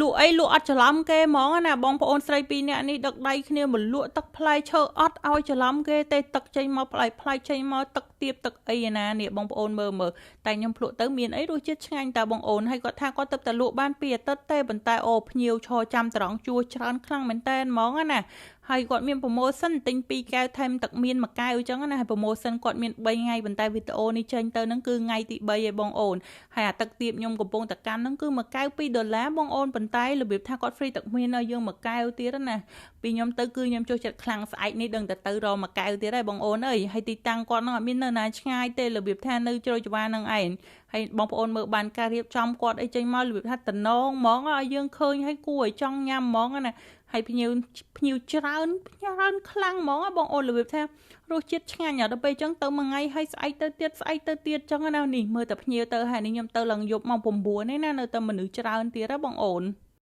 លក់អីលក់អត់ច្រឡំគេហ្មងណាបងប្អូនស្រីពីរនាក់នេះដឹកដៃគ្នាមកលក់ទឹកផ្លែឈើអត់ឲ្យច្រឡំគេទេទឹកចេញមកផ្លែចេញមកទឹកទៀបទឹកអីណានេះបងប្អូនមើលតែខ្ញុំភ្លក់ទៅមានអីរសជាតិឆ្ងាញ់តើបងអូនហើយគាត់ថាគាត់ទៅតែលក់បាន2អាទិត្យទេប៉ុន្តែអូភ្ញៀវឈរចាំត្រង់ជួច្រើនខ្លាំងមែនតើហ្មងណាហើយគាត់មានប្រូម៉ូសិនទិញ2កែវថែមទឹកមាន1កែវអញ្ចឹងណាហើយប្រូម៉ូសិនគាត់មាន3ថ្ងៃប៉ុន្តែវីដេអូនេះចេញទៅហ្នឹងគឺថ្ងៃទី3ឯងបងអូនហើយអាទឹកទៀបខ្ញុំកំពុងតែកាន់ហ្នឹងគឺ1កែវ$2បងអូនប៉ុន្តែរបៀបថាគាត់ free ទឹកមានឲ្យយើង1កែវទៀតណាពីខ្ញុំទៅគឺខ្ញុំចូលចិត្តខ្លាំងស្អែកនេះដឹងតែទៅរក1កែវទៀតហើយបងអូនអើយហើយទីតាំងគាត់ហ្នឹងអត់មាននៅណាឆ្ងាយទេរបៀបថានៅជ្រោយចង្វាហ្នឹងឯងហើយបងប្អូនមើលបានការរៀបចំគាត់អីចេញមករបៀបថាតំណងហ្មងឲ្យយើងឃើញឲ្យគួរឲ្យចង់ញ៉ាំហ្មងណាហើយភ្ញៀវច្រើនខ្លាំងហ្មងបងអូនរបៀបថារសជាតិឆ្ងាញ់ដល់ពេលអញ្ចឹងទៅមួយថ្ងៃហើយស្អែកទៅទៀតអញ្ចឹងណានេះមើលតែភ្ញៀវទៅហើយនេះខ្ញុំទៅឡើងយប់ម៉ោង9នេះណានៅតែមនុស្សច្រើនទៀតហ៎បងអូន